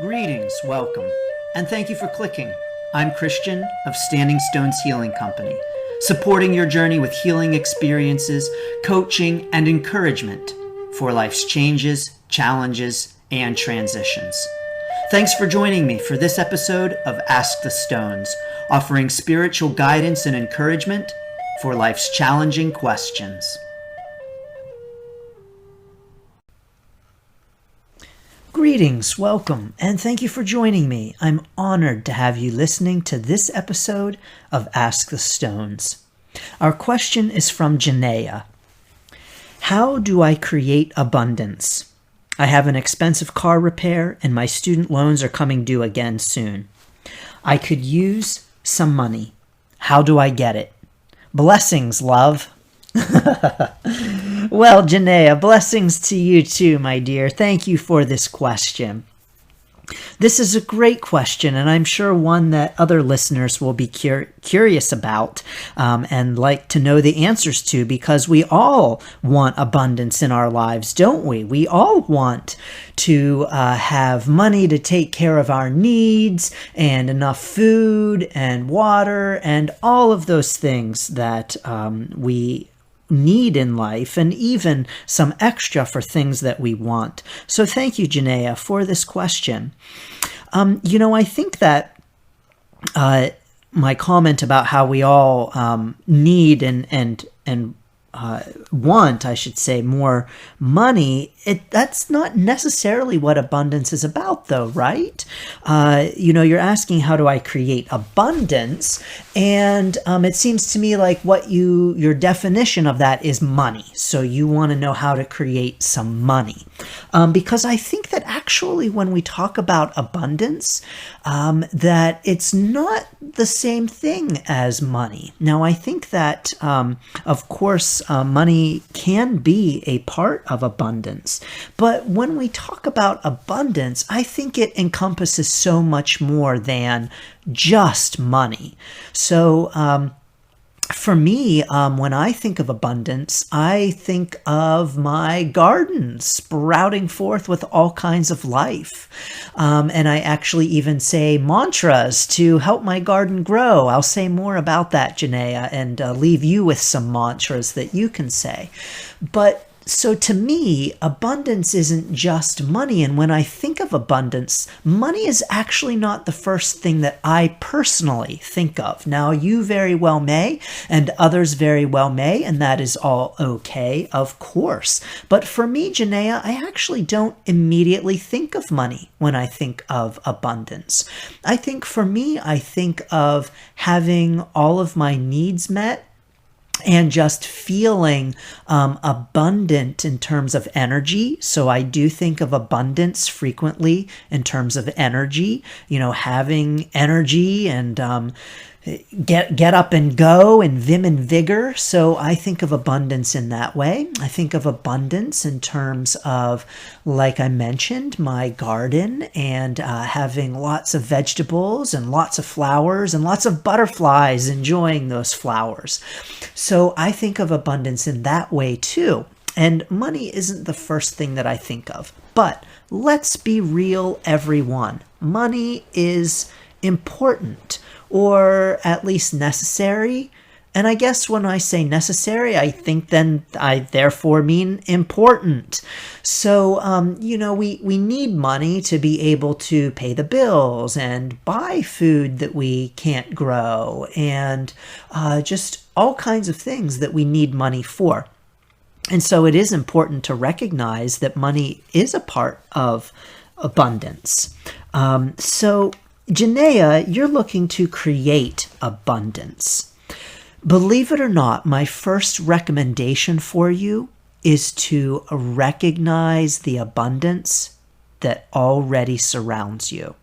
Greetings, welcome, and thank you for clicking. I'm Christian of Standing Stones Healing Company, supporting your journey with healing experiences, coaching, and encouragement for life's changes, challenges, and transitions. Thanks for joining me for this episode of Ask the Stones, offering spiritual guidance and encouragement for life's challenging questions. Greetings, welcome, and thank you for joining me. I'm honored to have you listening to this episode of Ask the Stones. Our question is from Jannayah. How do I create abundance? I have an expensive car repair and my student loans are coming due again soon. I could use some money. How do I get it? Blessings, love. Well, Jannayah, blessings to you too, my dear. Thank you for this question. This is a great question, and I'm sure one that other listeners will be curious about and like to know the answers to, because we all want abundance in our lives, don't we? We all want to have money to take care of our needs and enough food and water and all of those things that we need in life, and even some extra for things that we want. So thank you, Jannayah, for this question. I think that my comment about how we all need and want, I should say, more money, that's not necessarily what abundance is about, though, right? You're asking, how do I create abundance? And it seems to me like your definition of that is money. So you want to know how to create some money. Because I think that actually when we talk about abundance, that it's not the same thing as money. Now, I think that, of course, money can be a part of abundance. But when we talk about abundance, I think it encompasses so much more than just money. So, for me, when I think of abundance, I think of my garden sprouting forth with all kinds of life. And I actually even say mantras to help my garden grow. I'll say more about that, Jannayah, and leave you with some mantras that you can say. But so to me, abundance isn't just money. And when I think of abundance, money is actually not the first thing that I personally think of. Now, you very well may, and others very well may, and that is all okay, of course. But for me, Jannayah, I actually don't immediately think of money when I think of abundance. I think of having all of my needs met, and just feeling abundant in terms of energy. So I do think of abundance frequently in terms of energy, having energy and get up and go and vim and vigor. So I think of abundance in that way. I think of abundance in terms of, like I mentioned, my garden and having lots of vegetables and lots of flowers and lots of butterflies enjoying those flowers. So I think of abundance in that way too. And money isn't the first thing that I think of. But let's be real, everyone. Money is important, or at least necessary. And I guess when I say necessary, I think then I therefore mean important. So, we need money to be able to pay the bills and buy food that we can't grow and just all kinds of things that we need money for. And so it is important to recognize that money is a part of abundance. So Jannayah, you're looking to create abundance. Believe it or not, my first recommendation for you is to recognize the abundance that already surrounds you.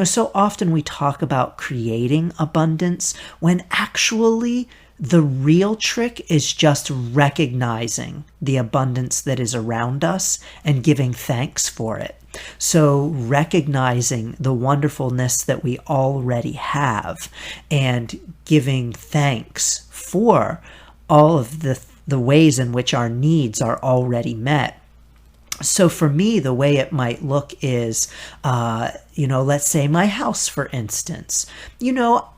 So often we talk about creating abundance when actually the real trick is just recognizing the abundance that is around us and giving thanks for it. So recognizing the wonderfulness that we already have and giving thanks for all of the ways in which our needs are already met. So for me, the way it might look is, let's say my house, for instance.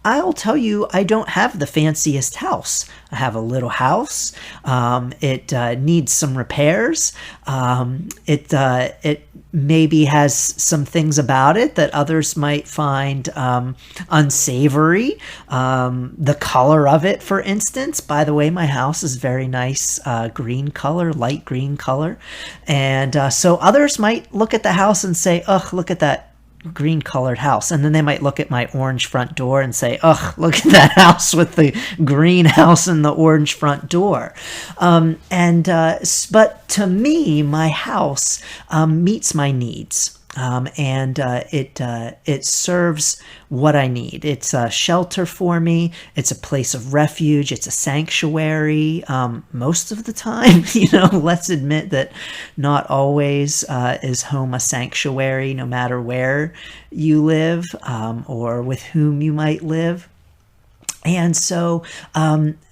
I'll tell you, I don't have the fanciest house. I have a little house. It needs some repairs. It maybe has some things about it that others might find unsavory. The color of it, for instance. By the way, my house is very nice green color, light green color. And so others might look at the house and say, ugh, look at that green colored house. And then they might look at my orange front door and say, ugh, look at that house with the green house and the orange front door. But to me, my house meets my needs. It serves what I need. It's a shelter for me. It's a place of refuge. It's a sanctuary. Most of the time, let's admit that not always is home a sanctuary, no matter where you live or with whom you might live. And so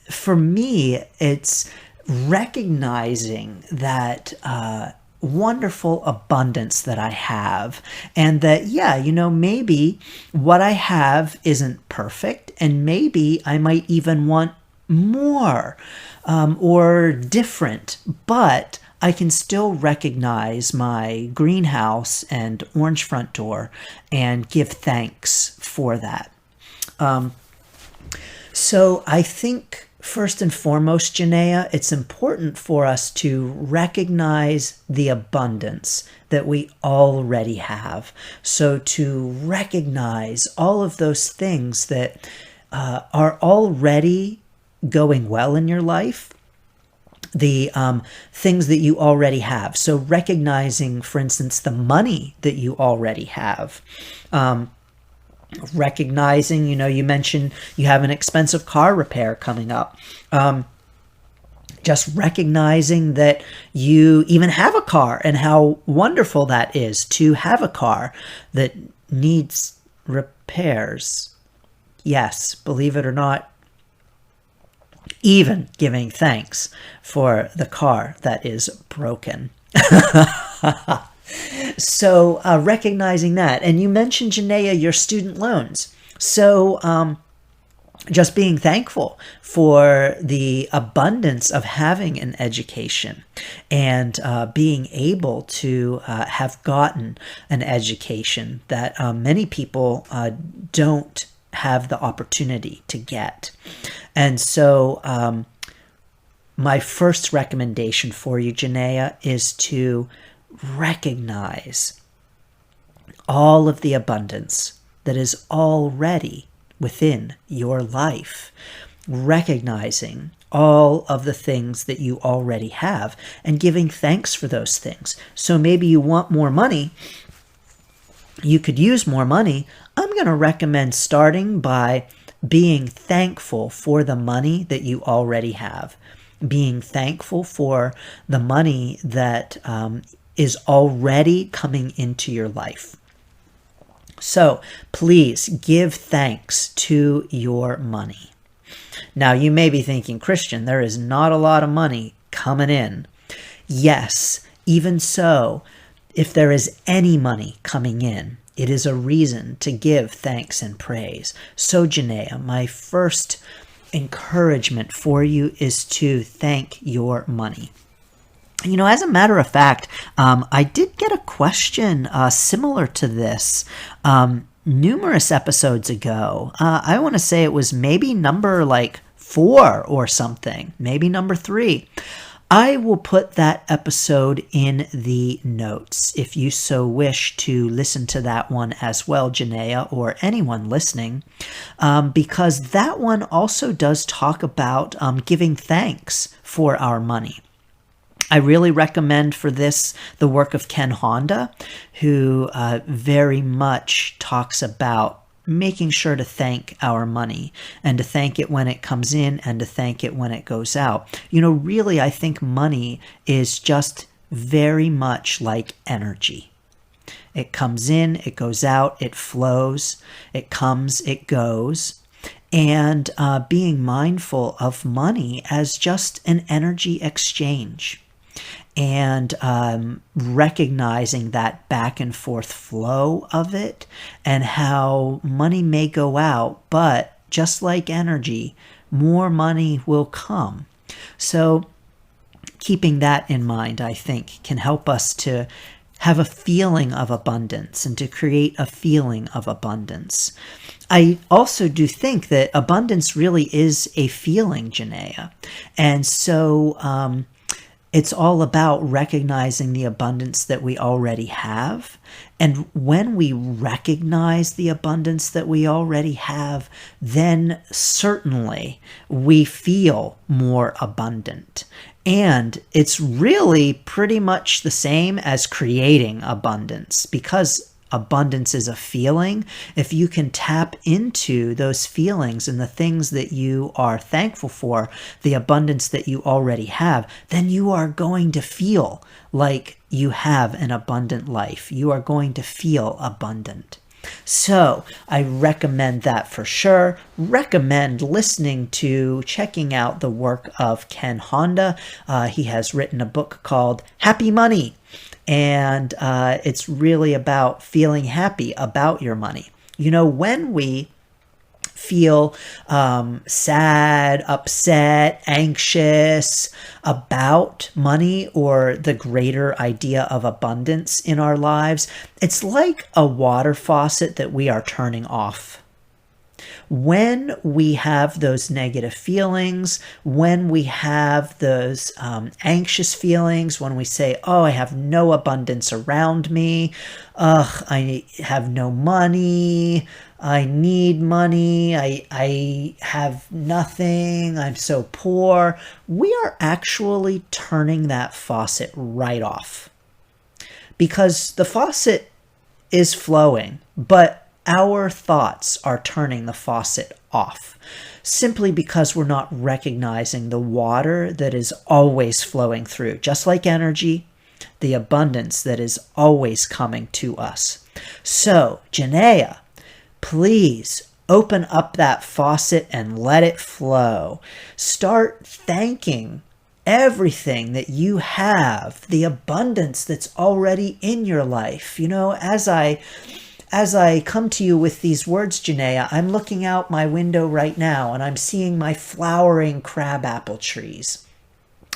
for me, it's recognizing that wonderful abundance that I have, and that, maybe what I have isn't perfect, and maybe I might even want more or different, but I can still recognize my greenhouse and orange front door and give thanks for that. So I think first and foremost, Jannayah, it's important for us to recognize the abundance that we already have. So to recognize all of those things that are already going well in your life, the things that you already have. So recognizing, for instance, the money that you already have. Recognizing, you mentioned you have an expensive car repair coming up. Just recognizing that you even have a car and how wonderful that is to have a car that needs repairs. Yes, believe it or not, even giving thanks for the car that is broken. So recognizing that. And you mentioned, Jannayah, your student loans. So just being thankful for the abundance of having an education and being able to have gotten an education that many people don't have the opportunity to get. And so my first recommendation for you, Jannayah, is to recognize all of the abundance that is already within your life, recognizing all of the things that you already have and giving thanks for those things. So maybe you want more money, you could use more money. I'm going to recommend starting by being thankful for the money that you already have, being thankful for the money that is already coming into your life. So please give thanks to your money. Now you may be thinking, Christian, there is not a lot of money coming in. Yes, even so, if there is any money coming in, it is a reason to give thanks and praise. So Jannayah, my first encouragement for you is to thank your money. As a matter of fact, I did get a question similar to this numerous episodes ago. I want to say it was maybe number 4 or something, maybe number 3. I will put that episode in the notes if you so wish to listen to that one as well, Jannayah, or anyone listening, because that one also does talk about giving thanks for our money. I really recommend for this the work of Ken Honda, who very much talks about making sure to thank our money and to thank it when it comes in and to thank it when it goes out. Really, I think money is just very much like energy. It comes in, it goes out, it flows, it comes, it goes. And being mindful of money as just an energy exchange. and recognizing that back and forth flow of it, and how money may go out, but just like energy, more money will come. So keeping that in mind, I think, can help us to have a feeling of abundance and to create a feeling of abundance. I also do think that abundance really is a feeling, Jannayah. And so it's all about recognizing the abundance that we already have. And when we recognize the abundance that we already have, then certainly we feel more abundant. And it's really pretty much the same as creating abundance, because abundance is a feeling. If you can tap into those feelings and the things that you are thankful for, the abundance that you already have, then you are going to feel like you have an abundant life. You are going to feel abundant. So I recommend that for sure. Recommend checking out the work of Ken Honda. He has written a book called Happy Money. And it's really about feeling happy about your money. When we feel sad, upset, anxious about money or the greater idea of abundance in our lives, it's like a water faucet that we are turning off. When we have those negative feelings, when we have those anxious feelings, when we say, oh, I have no abundance around me, I have no money, I need money, I have nothing, I'm so poor, we are actually turning that faucet right off. Because the faucet is flowing, but our thoughts are turning the faucet off, simply because we're not recognizing the water that is always flowing through, just like energy, the abundance that is always coming to us. So, Jannayah, please open up that faucet and let it flow. Start thanking everything that you have, the abundance that's already in your life. As I come to you with these words, Jannayah, I'm looking out my window right now and I'm seeing my flowering crabapple trees.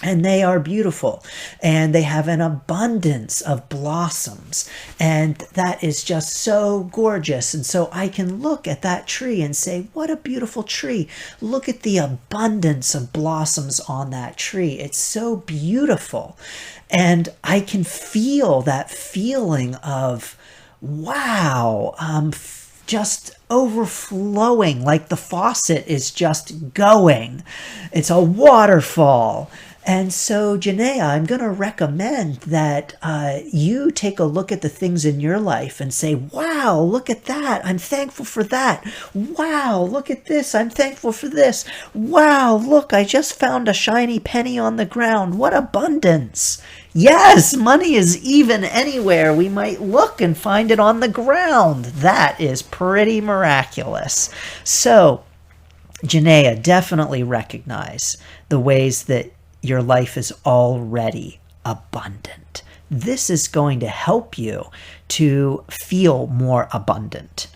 And they are beautiful, and they have an abundance of blossoms, and that is just so gorgeous. And so I can look at that tree and say, what a beautiful tree. Look at the abundance of blossoms on that tree. It's so beautiful. And I can feel that feeling of, wow, just overflowing, like the faucet is just going. It's a waterfall. And so, Jannayah, I'm going to recommend that you take a look at the things in your life and say, wow, look at that. I'm thankful for that. Wow, look at this. I'm thankful for this. Wow, look, I just found a shiny penny on the ground. What abundance. Yes, money is even anywhere. We might look and find it on the ground. That is pretty miraculous. So, Jannayah, definitely recognize the ways that your life is already abundant. This is going to help you to feel more abundant.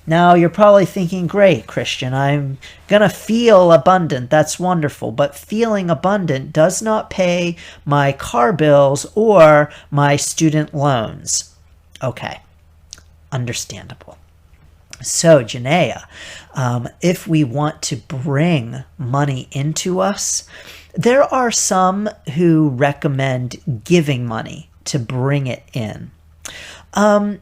Now, you're probably thinking, great, Christian, I'm going to feel abundant. That's wonderful. But feeling abundant does not pay my car bills or my student loans. Okay, understandable. So, Jannayah, if we want to bring money into us, there are some who recommend giving money to bring it in. In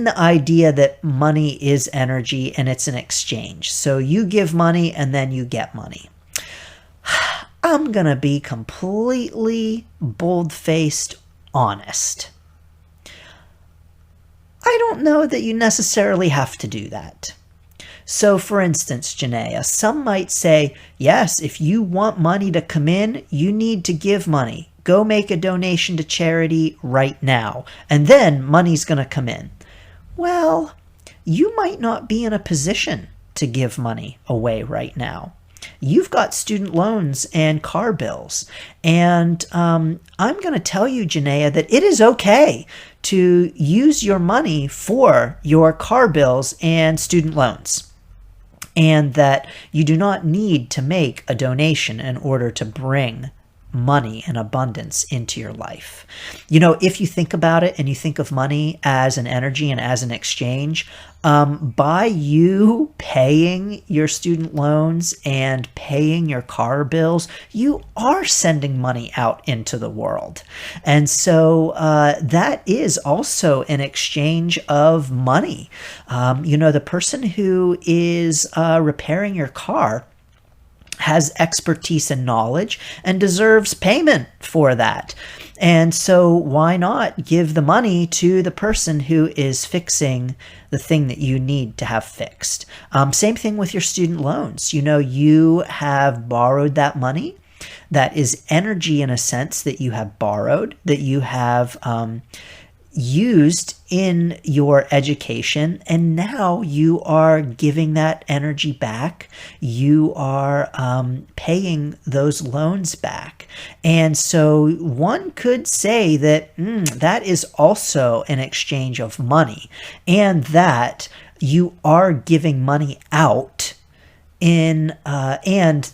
the idea that money is energy and it's an exchange. So you give money and then you get money. I'm going to be completely bold-faced honest. I don't know that you necessarily have to do that. So, for instance, Jannayah, some might say, yes, if you want money to come in, you need to give money. Go make a donation to charity right now, and then money's going to come in. Well, you might not be in a position to give money away right now. you've got student loans and car bills. And I'm going to tell you, Jannayah, that it is okay to use your money for your car bills and student loans, and that you do not need to make a donation in order to bring money and abundance into your life. If you think about it and you think of money as an energy and as an exchange, by you paying your student loans and paying your car bills, you are sending money out into the world. And so that is also an exchange of money. The person who is repairing your car has expertise and knowledge and deserves payment for that. And so why not give the money to the person who is fixing the thing that you need to have fixed? Same thing with your student loans. You have borrowed that money. That is energy in a sense that you have borrowed, that you have used in your education, and now you are giving that energy back. You are paying those loans back. And so one could say that that is also an exchange of money, and that you are giving money out and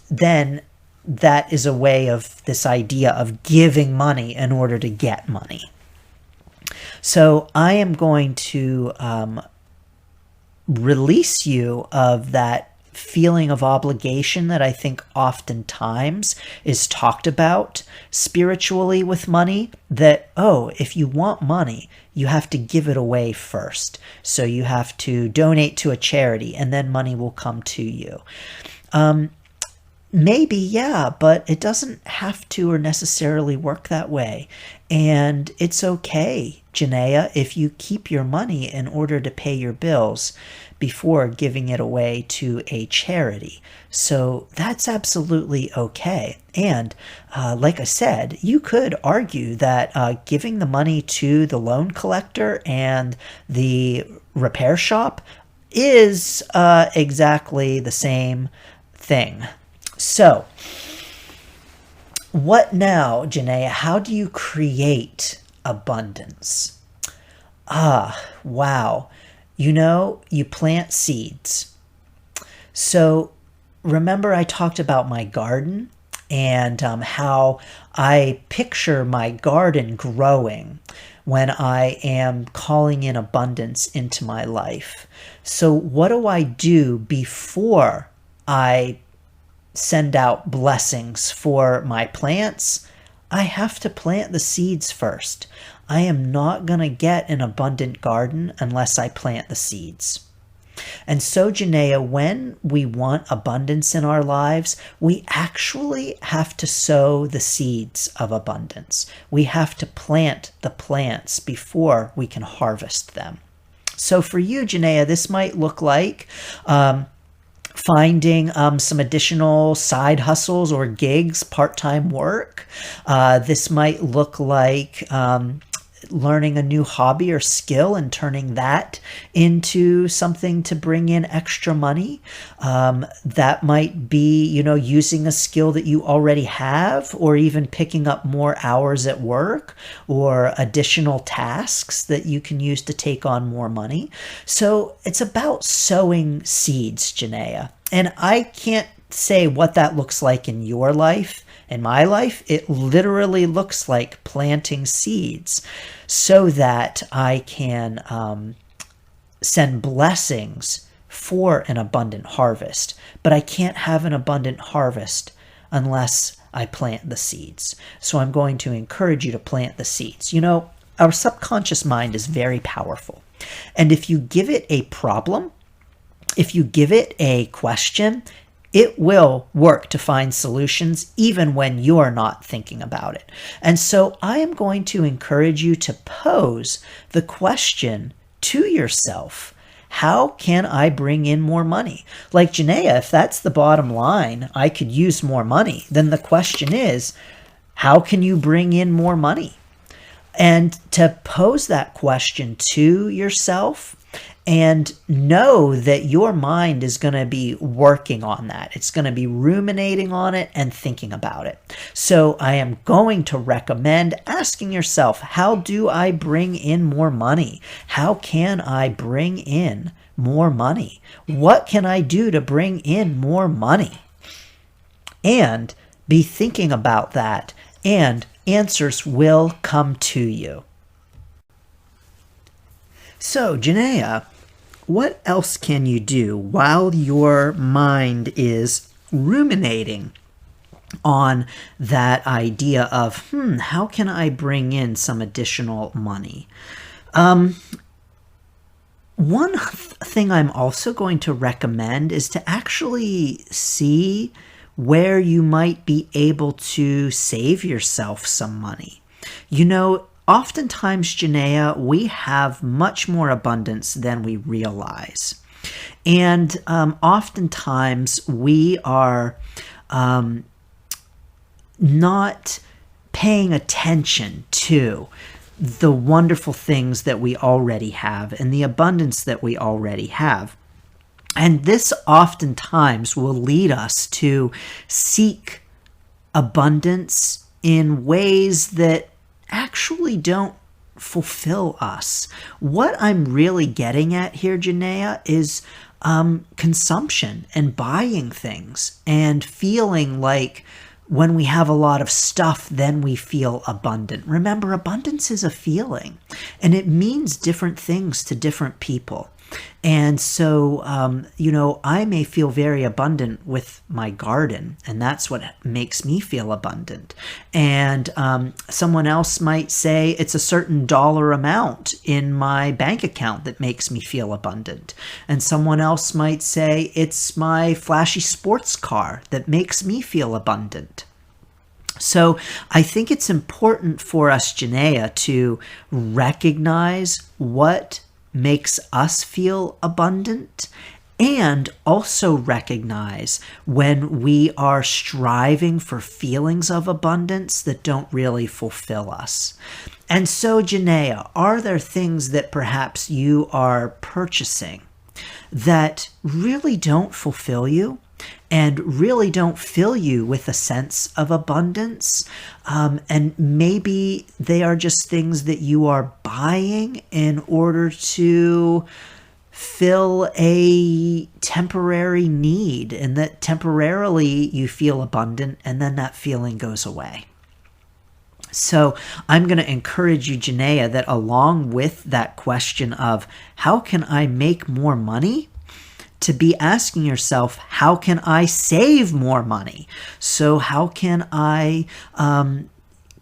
then that is a way of this idea of giving money in order to get money. So I am going to release you of that feeling of obligation that I think oftentimes is talked about spiritually with money, that, if you want money, you have to give it away first. So you have to donate to a charity and then money will come to you. Maybe, yeah, but it doesn't have to or necessarily work that way. And it's okay, Jannayah, if you keep your money in order to pay your bills before giving it away to a charity. So that's absolutely okay. And like I said, you could argue that giving the money to the loan collector and the repair shop is exactly the same thing. So, what now, Jannayah? How do you create abundance? Wow. You plant seeds. So, remember I talked about my garden and how I picture my garden growing when I am calling in abundance into my life. So, what do I do before I send out blessings for my plants? I have to plant the seeds first. I am not going to get an abundant garden unless I plant the seeds. And so, Jannayah, when we want abundance in our lives, we actually have to sow the seeds of abundance. We have to plant the plants before we can harvest them. So for you, Jannayah, this might look like finding some additional side hustles or gigs, part-time work. This might look like learning a new hobby or skill and turning that into something to bring in extra money. That might be, using a skill that you already have, or even picking up more hours at work or additional tasks that you can use to take on more money. So it's about sowing seeds, Jannayah. And I can't say what that looks like in your life. In my life, it literally looks like planting seeds so that I can send blessings for an abundant harvest. But I can't have an abundant harvest unless I plant the seeds. So I'm going to encourage you to plant the seeds. Our subconscious mind is very powerful. And if you give it a problem, if you give it a question, it will work to find solutions even when you're not thinking about it. And so I am going to encourage you to pose the question to yourself: how can I bring in more money? Like Jannayah, if that's the bottom line, I could use more money. Then the question is, how can you bring in more money? And to pose that question to yourself, And know that your mind is going to be working on that. It's going to be ruminating on it and thinking about it. So I am going to recommend asking yourself, how do I bring in more money? How can I bring in more money? What can I do to bring in more money? And be thinking about that, and answers will come to you. So, Jannayah, what else can you do while your mind is ruminating on that idea of, how can I bring in some additional money? One thing I'm also going to recommend is to actually see where you might be able to save yourself some money. Oftentimes, Jannayah, we have much more abundance than we realize. And oftentimes we are not paying attention to the wonderful things that we already have and the abundance that we already have. And this oftentimes will lead us to seek abundance in ways that actually don't fulfill us. What I'm really getting at here, Jannayah, is consumption and buying things and feeling like when we have a lot of stuff, then we feel abundant. Remember, abundance is a feeling, and it means different things to different people. And so, I may feel very abundant with my garden, and that's what makes me feel abundant. And someone else might say it's a certain dollar amount in my bank account that makes me feel abundant. And someone else might say it's my flashy sports car that makes me feel abundant. So I think it's important for us, Jannayah, to recognize what makes us feel abundant, and also recognize when we are striving for feelings of abundance that don't really fulfill us. And so, Jannayah, are there things that perhaps you are purchasing that really don't fulfill you and really don't fill you with a sense of abundance? And maybe they are just things that you are buying in order to fill a temporary need, and that temporarily you feel abundant and then that feeling goes away. So I'm going to encourage you, Jannayah, that along with that question of how can I make more money, to be asking yourself, how can I save more money? So how can I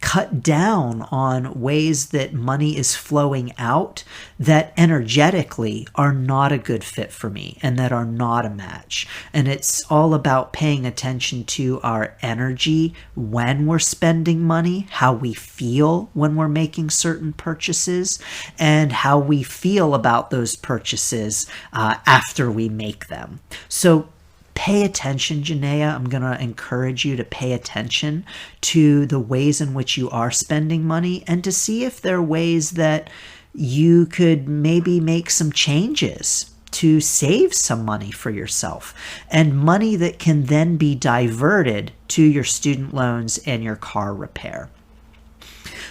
cut down on ways that money is flowing out that energetically are not a good fit for me and that are not a match? And it's all about paying attention to our energy when we're spending money, how we feel when we're making certain purchases, and how we feel about those purchases after we make them. So pay attention, Jannayah. I'm going to encourage you to pay attention to the ways in which you are spending money, and to see if there are ways that you could maybe make some changes to save some money for yourself, and money that can then be diverted to your student loans and your car repair.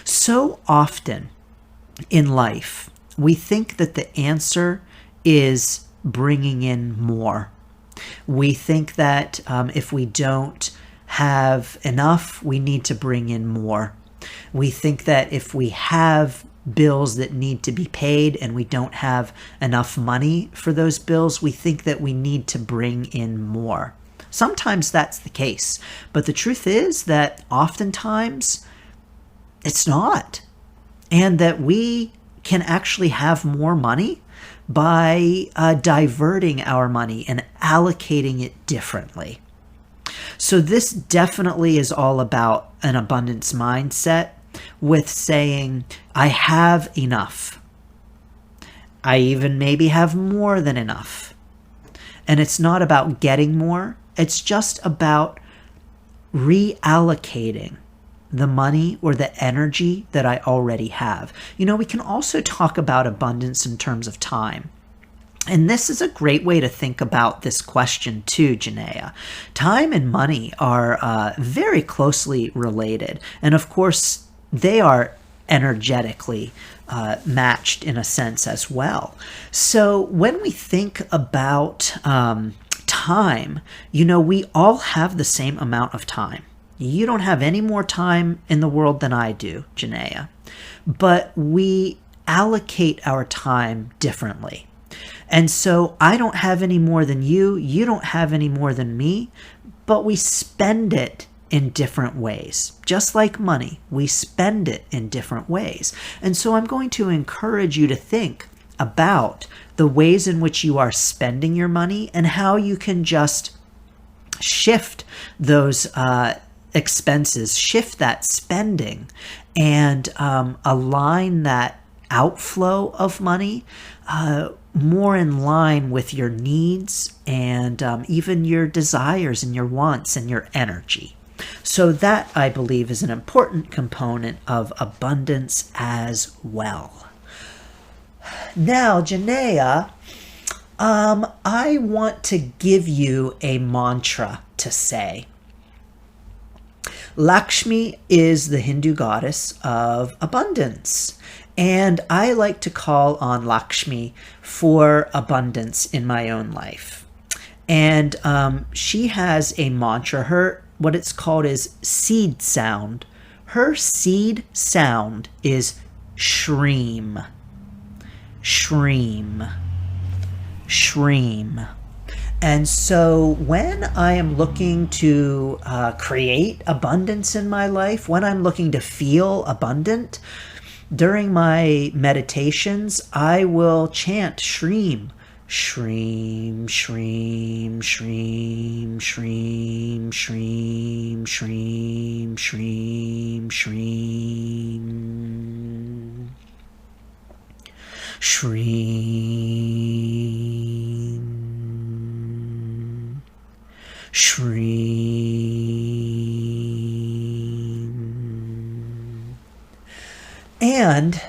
So often in life, we think that the answer is bringing in more. We think that if we don't have enough, we need to bring in more. We think that if we have bills that need to be paid and we don't have enough money for those bills, we think that we need to bring in more. Sometimes that's the case, but the truth is that oftentimes it's not, and that we can actually have more money by diverting our money and allocating it differently. So this definitely is all about an abundance mindset, with saying, I have enough. I even maybe have more than enough. And it's not about getting more. It's just about reallocating the money or the energy that I already have. We can also talk about abundance in terms of time. And this is a great way to think about this question too, Jannayah. Time and money are very closely related. And of course, they are energetically matched in a sense as well. So when we think about time, we all have the same amount of time. You don't have any more time in the world than I do, Jannayah. But we allocate our time differently. And so I don't have any more than you. You don't have any more than me. But we spend it in different ways. Just like money, we spend it in different ways. And so I'm going to encourage you to think about the ways in which you are spending your money and how you can just shift those expenses, shift that spending, and align that outflow of money more in line with your needs and even your desires and your wants and your energy. So that, I believe, is an important component of abundance as well. Now, Jannayah, I want to give you a mantra to say. Lakshmi is the Hindu goddess of abundance, and I like to call on Lakshmi for abundance in my own life. And she has a mantra. What it's called is seed sound. Her seed sound is shreem. Shreem. Shreem. And so when I am looking to create abundance in my life, when I'm looking to feel abundant, during my meditations, I will chant shreem. Shreem, shreem, shreem, shreem, shreem, shreem, shreem, shreem. Shreem. Shreem. And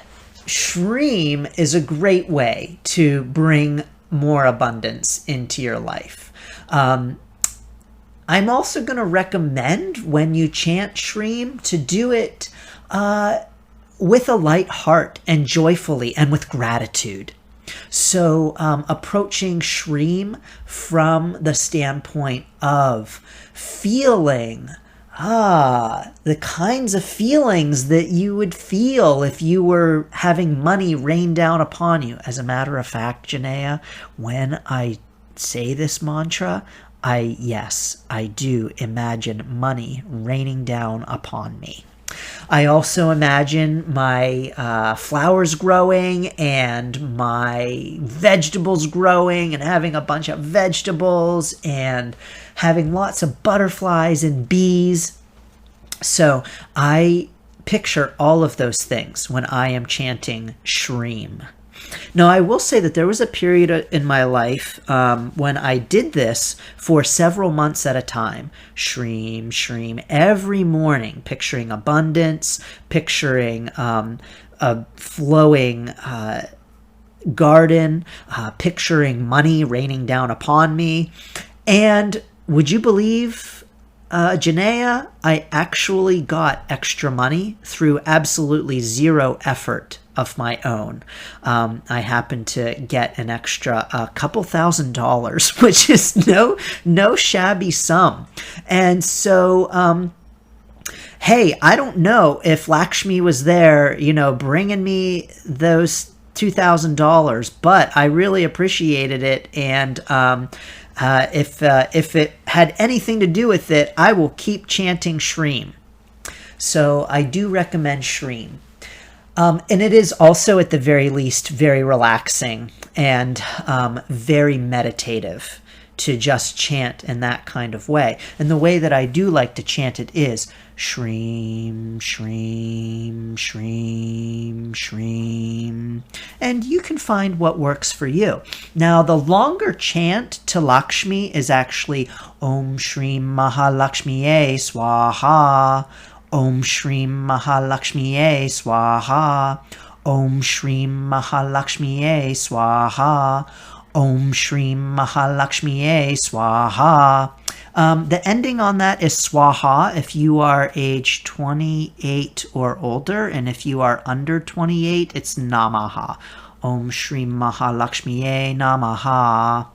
shreem is a great way to bring more abundance into your life. I'm also going to recommend when you chant shreem to do it with a light heart and joyfully and with gratitude. So approaching shreem from the standpoint of feeling the kinds of feelings that you would feel if you were having money rain down upon you. As a matter of fact, Jannayah, when I say this mantra, I do imagine money raining down upon me. I also imagine my flowers growing and my vegetables growing and having a bunch of vegetables and having lots of butterflies and bees. So I picture all of those things when I am chanting shreem. Now, I will say that there was a period in my life when I did this for several months at a time. Shreem, shreem, every morning, picturing abundance, picturing a flowing garden, picturing money raining down upon me. And would you believe, Jannayah, I actually got extra money through absolutely zero effort of my own. I happened to get an extra couple $1,000s, which is no shabby sum. And so, hey, I don't know if Lakshmi was there, bringing me those $2,000, but I really appreciated it. And if it had anything to do with it, I will keep chanting shreem. So I do recommend shreem. And it is also, at the very least, very relaxing and very meditative to just chant in that kind of way. And the way that I do like to chant it is shreem, shreem, shreem, shreem. And you can find what works for you. Now, the longer chant to Lakshmi is actually Om Shreem Mahalakshmiye Swaha. Om Shreem Mahalakshmiye Swaha. Om Shreem Mahalakshmiye Swaha. Om Shrim Mahalakshmiye Swaha. The ending on that is Swaha if you are age 28 or older, and if you are under 28, it's Namaha. Om Shrim Mahalakshmiye Namaha.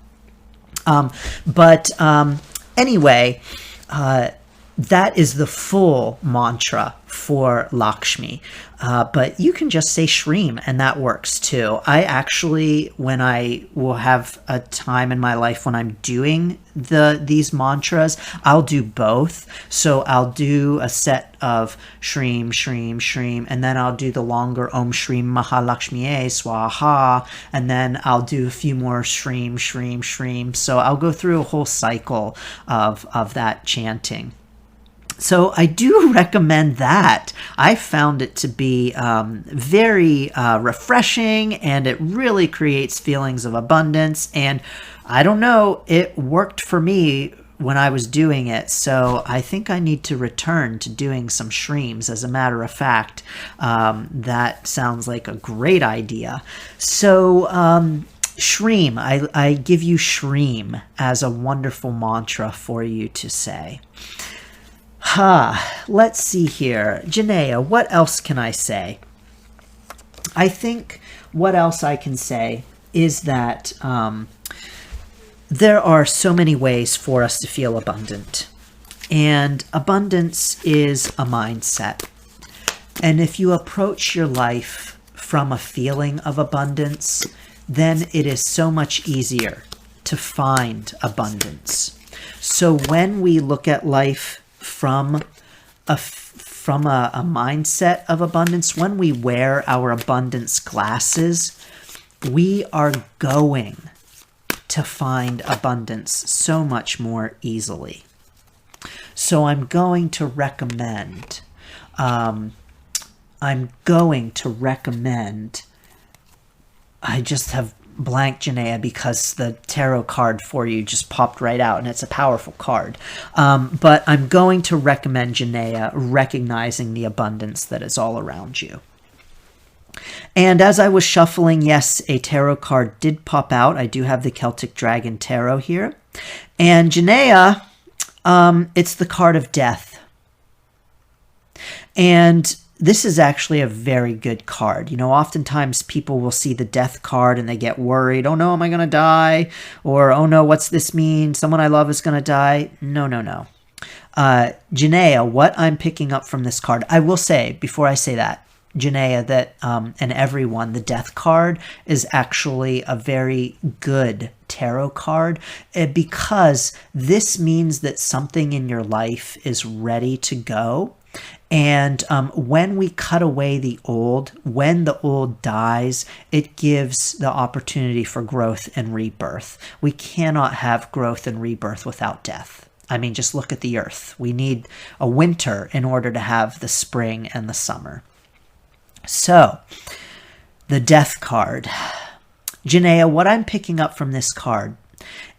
Anyway, that is the full mantra for Lakshmi. But you can just say Shreem, and that works too. I actually, when I will have a time in my life when I'm doing these mantras, I'll do both. So I'll do a set of Shreem, Shreem, Shreem, and then I'll do the longer Om Shreem Mahalakshmiye Swaha, and then I'll do a few more Shreem, Shreem, Shreem. So I'll go through a whole cycle of that chanting. So I do recommend that. I found it to be very refreshing, and it really creates feelings of abundance. And I don't know, it worked for me when I was doing it. So I think I need to return to doing some Shreems. As a matter of fact, that sounds like a great idea. So Shreem, I give you Shreem as a wonderful mantra for you to say. Let's see here. Jannayah, what else can I say? I think what else I can say is that there are so many ways for us to feel abundant. And abundance is a mindset. And if you approach your life from a feeling of abundance, then it is so much easier to find abundance. So when we look at life from a mindset of abundance, when we wear our abundance glasses, we are going to find abundance so much more easily. So I'm going to recommend, I just have blank Jannayah because the tarot card for you just popped right out, and it's a powerful card. But I'm going to recommend Jannayah recognizing the abundance that is all around you. And as I was shuffling, yes, a tarot card did pop out. I do have the Celtic Dragon Tarot here. And Jannayah, it's the card of death. And this is actually a very good card. You know, oftentimes people will see the death card and they get worried. Oh no, am I going to die? Or, oh no, what's this mean? Someone I love is going to die. No. Jannayah, what I'm picking up from this card, I will say, before I say that, Jannayah, that, and everyone, the death card is actually a very good tarot card because this means that something in your life is ready to go. And when we cut away the old, when the old dies, it gives the opportunity for growth and rebirth. We cannot have growth and rebirth without death. I mean, just look at the earth. We need a winter in order to have the spring and the summer. So, the death card. Jannayah, what I'm picking up from this card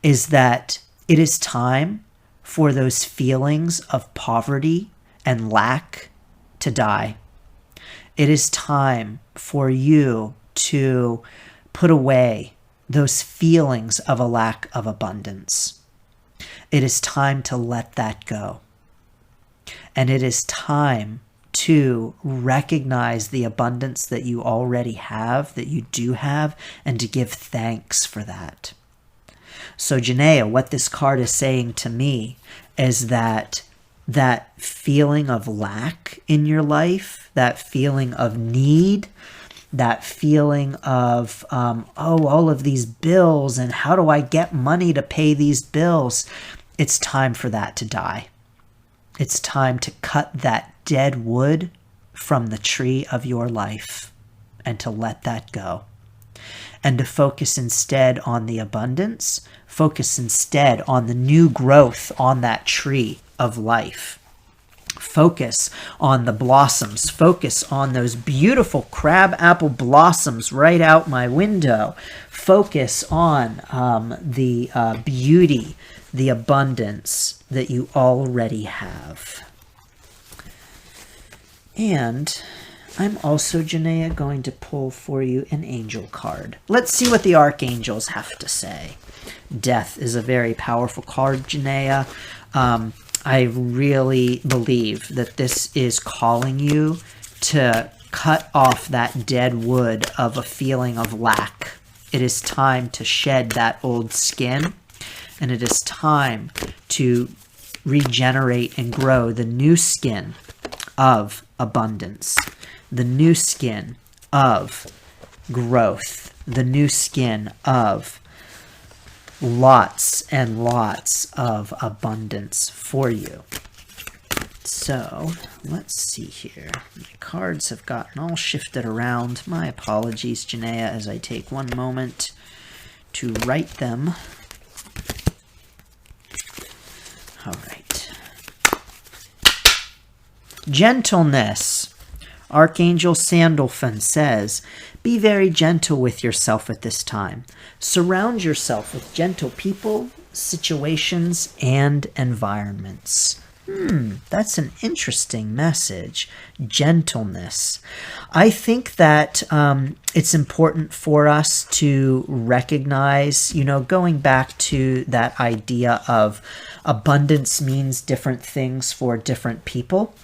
is that it is time for those feelings of poverty and lack to die. It is time for you to put away those feelings of a lack of abundance. It is time to let that go. And it is time to recognize the abundance that you already have, that you do have, and to give thanks for that. So Jannayah, what this card is saying to me is that feeling of lack in your life, that feeling of need, that feeling of, all of these bills, and how do I get money to pay these bills? It's time for that to die. It's time to cut that dead wood from the tree of your life and to let that go. And to focus instead on the abundance, focus instead on the new growth on that tree of life. Focus on the blossoms. Focus on those beautiful crabapple blossoms right out my window. Focus on the beauty, the abundance that you already have. And I'm also, Jannayah, going to pull for you an angel card. Let's see what the archangels have to say. Death is a very powerful card, Jannayah. I really believe that this is calling you to cut off that dead wood of a feeling of lack. It is time to shed that old skin, and it is time to regenerate and grow the new skin of abundance, the new skin of growth, the new skin of lots and lots of abundance for you. So, let's see here. My cards have gotten all shifted around. My apologies, Jannayah, as I take one moment to write them. All right. Gentleness. Archangel Sandalphon says, be very gentle with yourself at this time. Surround yourself with gentle people, situations, and environments. That's an interesting message. Gentleness. I think that it's important for us to recognize, going back to that idea of abundance means different things for different people.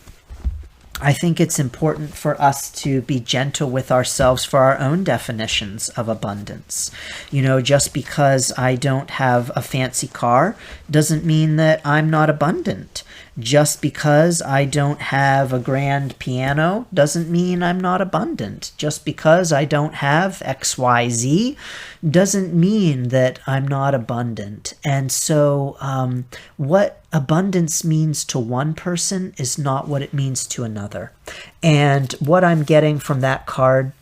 I think it's important for us to be gentle with ourselves for our own definitions of abundance. Just because I don't have a fancy car doesn't mean that I'm not abundant. Just because I don't have a grand piano doesn't mean I'm not abundant. Just because I don't have XYZ doesn't mean that I'm not abundant. And so what abundance means to one person is not what it means to another. And what I'm getting from that card,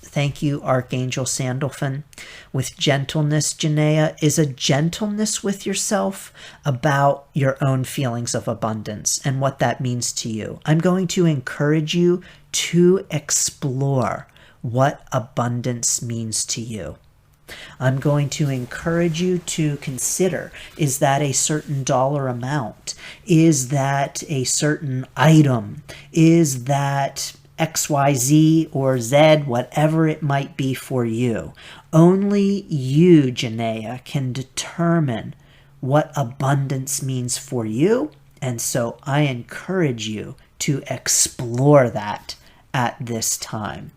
thank you, Archangel Sandalphon, with gentleness, Jannayah, is a gentleness with yourself about your own feelings of abundance and what that means to you. I'm going to encourage you to explore what abundance means to you. I'm going to encourage you to consider, is that a certain dollar amount? Is that a certain item? Is that XYZ or Z, whatever it might be for you? Only you, Jannayah, can determine what abundance means for you. And so I encourage you to explore that at this time.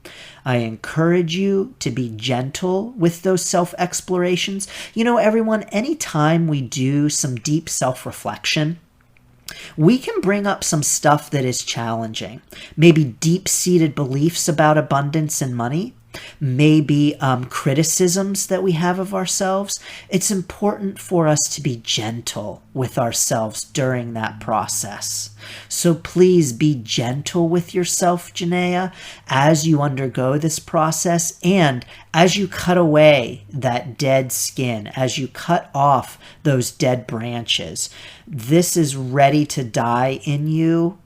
I encourage you to be gentle with those self-explorations. Everyone, anytime we do some deep self-reflection, we can bring up some stuff that is challenging. Maybe deep-seated beliefs about abundance and money. Maybe criticisms that we have of ourselves. It's important for us to be gentle with ourselves during that process. So please be gentle with yourself, Jannayah, as you undergo this process and as you cut away that dead skin, as you cut off those dead branches. This is ready to die in you.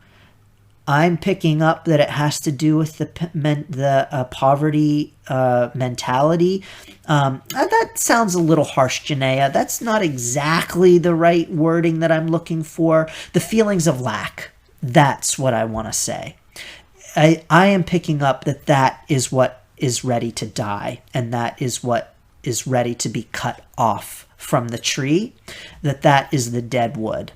I'm picking up that it has to do with the poverty mentality. That sounds a little harsh, Jannayah. That's not exactly the right wording that I'm looking for. The feelings of lack. That's what I want to say. I am picking up that is what is ready to die, and that is what is ready to be cut off from the tree, that is the dead wood.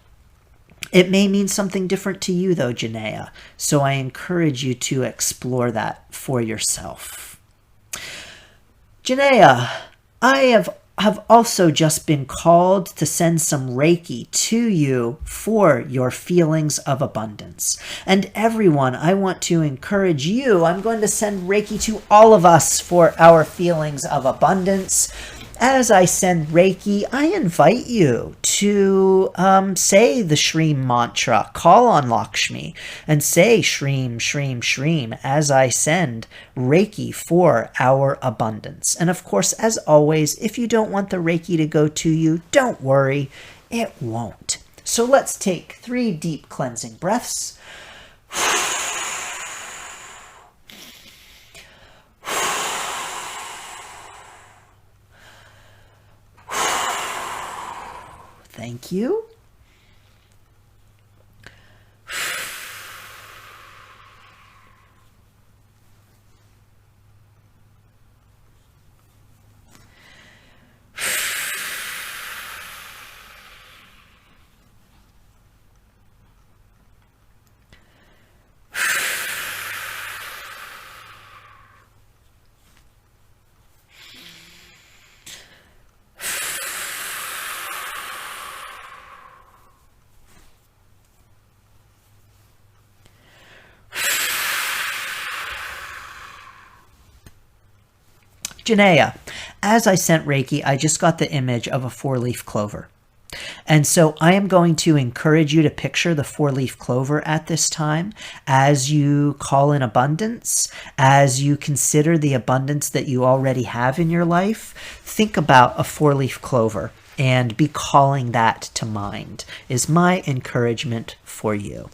It may mean something different to you, though, Jannayah, so I encourage you to explore that for yourself. Jannayah, I have also just been called to send some Reiki to you for your feelings of abundance. And everyone, I want to encourage you. I'm going to send Reiki to all of us for our feelings of abundance. As I send Reiki, I invite you to say the Shreem mantra, call on Lakshmi, and say Shreem, Shreem, Shreem as I send Reiki for our abundance. And of course, as always, if you don't want the Reiki to go to you, don't worry, it won't. So let's take 3 deep cleansing breaths. Thank you. Jannayah, as I sent Reiki, I just got the image of a 4-leaf clover. And so I am going to encourage you to picture the 4-leaf clover at this time as you call in abundance, as you consider the abundance that you already have in your life. Think about a 4-leaf clover and be calling that to mind, is my encouragement for you.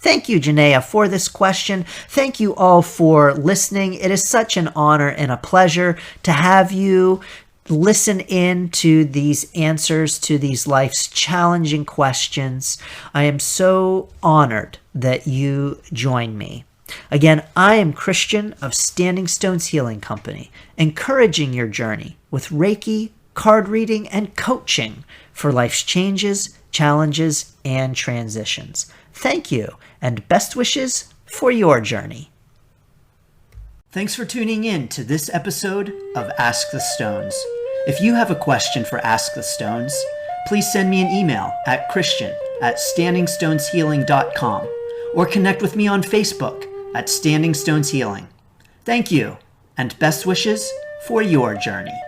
Thank you, Jannayah, for this question. Thank you all for listening. It is such an honor and a pleasure to have you listen in to these answers to these life's challenging questions. I am so honored that you join me. Again, I am Christian of Standing Stones Healing Company, encouraging your journey with Reiki, card reading, and coaching for life's changes, challenges, and transitions. Thank you, and best wishes for your journey. Thanks for tuning in to this episode of Ask the Stones. If you have a question for Ask the Stones, please send me an email at christian@standingstoneshealing.com or connect with me on Facebook at Standing Stones Healing. Thank you, and best wishes for your journey.